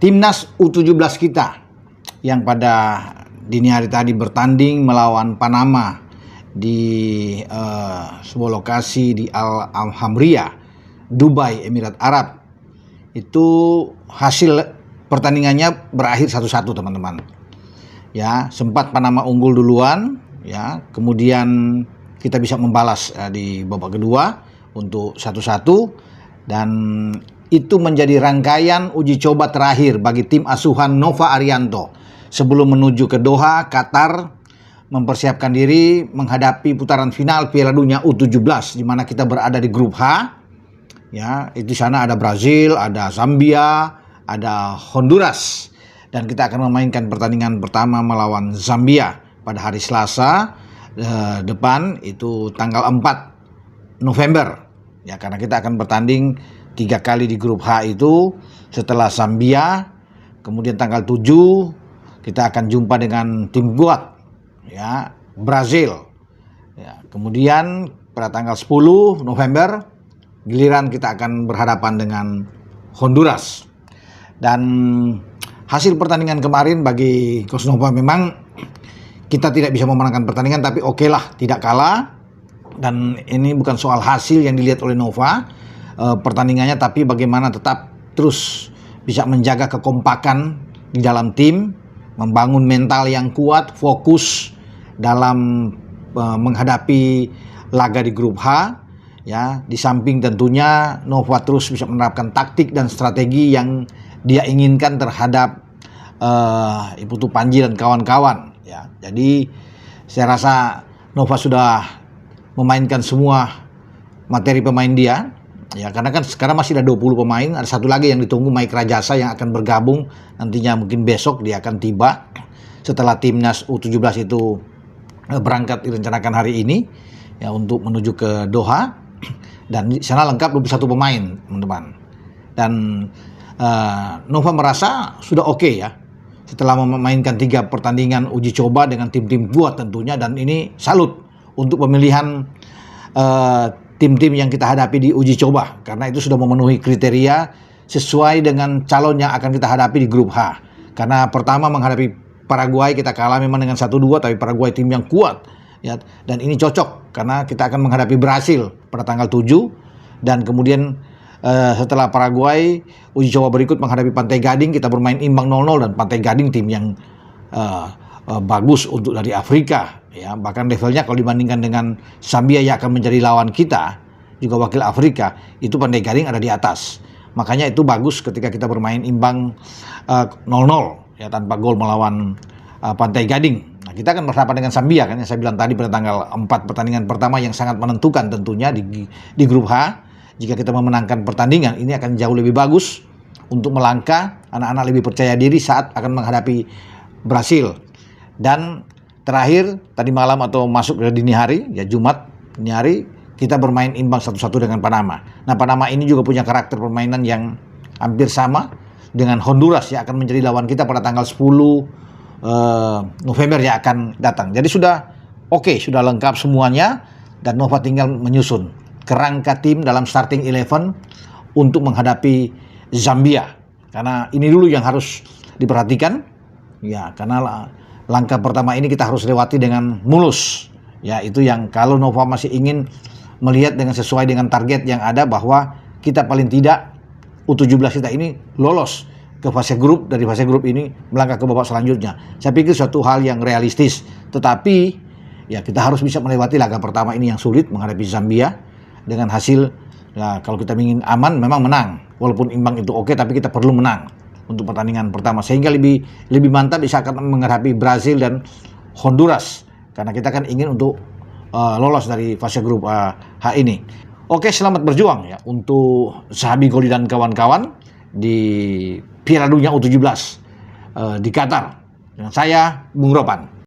Timnas U17 kita yang pada dini hari tadi bertanding melawan Panama di sebuah lokasi di Al-Hamriyah, Dubai, Emirat Arab. Itu hasil pertandingannya berakhir 1-1, teman-teman. Ya, sempat Panama unggul duluan, ya. Kemudian kita bisa membalas di babak kedua untuk 1-1, dan itu menjadi rangkaian uji coba terakhir bagi tim asuhan Nova Arianto sebelum menuju ke Doha, Qatar, mempersiapkan diri menghadapi putaran final Piala Dunia U17, di mana kita berada di grup H. Ya, di sana ada Brazil, ada Zambia, ada Honduras, dan kita akan memainkan pertandingan pertama melawan Zambia pada hari Selasa depan, itu tanggal 4 November. Ya, karena kita akan bertanding 3 kali di grup H itu. Setelah Zambia, kemudian tanggal 7 kita akan jumpa dengan tim kuat, ya, Brazil. Ya, kemudian pada tanggal 10 November giliran kita akan berhadapan dengan Honduras. Dan hasil pertandingan kemarin bagi Coach Nova, memang kita tidak bisa memenangkan pertandingan, tapi oke lah, tidak kalah. Dan ini bukan soal hasil yang dilihat oleh Nova pertandingannya, tapi bagaimana tetap terus bisa menjaga kekompakan di dalam tim, membangun mental yang kuat, fokus dalam menghadapi laga di grup H. Ya, di samping tentunya Nova terus bisa menerapkan taktik dan strategi yang dia inginkan terhadap Putu Panji dan kawan-kawan. Ya, jadi saya rasa Nova sudah memainkan semua materi pemain dia. Ya, karena kan sekarang masih ada 20 pemain, ada satu lagi yang ditunggu, Mike Rajasa, yang akan bergabung nantinya, mungkin besok dia akan tiba setelah timnas U17 itu berangkat direncanakan hari ini, ya, untuk menuju ke Doha. Dan di sana lengkap 21 pemain, teman-teman. Dan Nova merasa sudah oke, ya, setelah memainkan 3 pertandingan uji coba dengan tim-tim kuat tentunya. Dan ini salut untuk pemilihan tim-tim yang kita hadapi di uji coba, karena itu sudah memenuhi kriteria sesuai dengan calon yang akan kita hadapi di grup H. Karena pertama menghadapi Paraguay kita kalah memang dengan 1-2, tapi Paraguay tim yang kuat, ya. Dan ini cocok karena kita akan menghadapi Brasil pada tanggal 7, dan kemudian setelah Paraguay uji coba berikut menghadapi Pantai Gading, kita bermain imbang 0-0, dan Pantai Gading tim yang bagus untuk dari Afrika, ya. Bahkan levelnya kalau dibandingkan dengan Zambia yang akan menjadi lawan kita, juga wakil Afrika, itu Pantai Gading ada di atas. Makanya itu bagus ketika kita bermain imbang 0-0, ya, tanpa gol melawan Pantai Gading. Nah, kita akan berhadapan dengan Zambia, kan yang saya bilang tadi, pada tanggal 4, pertandingan pertama yang sangat menentukan tentunya di grup H. Jika kita memenangkan pertandingan ini akan jauh lebih bagus untuk melangkah, anak-anak lebih percaya diri saat akan menghadapi Brasil. Dan terakhir tadi malam atau masuk ke dini hari, ya, Jumat dini hari, kita bermain imbang 1-1 dengan Panama. Nah, Panama ini juga punya karakter permainan yang hampir sama dengan Honduras yang akan menjadi lawan kita pada tanggal 10 November yang akan datang. Jadi sudah oke, sudah lengkap semuanya, dan Nova tinggal menyusun kerangka tim dalam starting 11 untuk menghadapi Zambia. Karena ini dulu yang harus diperhatikan, ya, karena langkah pertama ini kita harus lewati dengan mulus. Ya, itu yang kalau Nova masih ingin melihat dengan sesuai dengan target yang ada, bahwa kita paling tidak U17 kita ini lolos ke fase grup, dari fase grup ini melangkah ke babak selanjutnya. Saya pikir suatu hal yang realistis. Tetapi ya, kita harus bisa melewati laga pertama ini yang sulit menghadapi Zambia dengan hasil, ya, kalau kita ingin aman memang menang. Walaupun imbang itu oke, tapi kita perlu menang untuk pertandingan pertama, sehingga lebih mantap bisa akan menghadapi Brazil dan Honduras, karena kita kan ingin untuk lolos dari fase grup H ini. Oke, selamat berjuang, ya, untuk Zahabi Goli dan kawan-kawan di Piala Dunia U17 di Qatar. Dengan saya, Bung Ropan.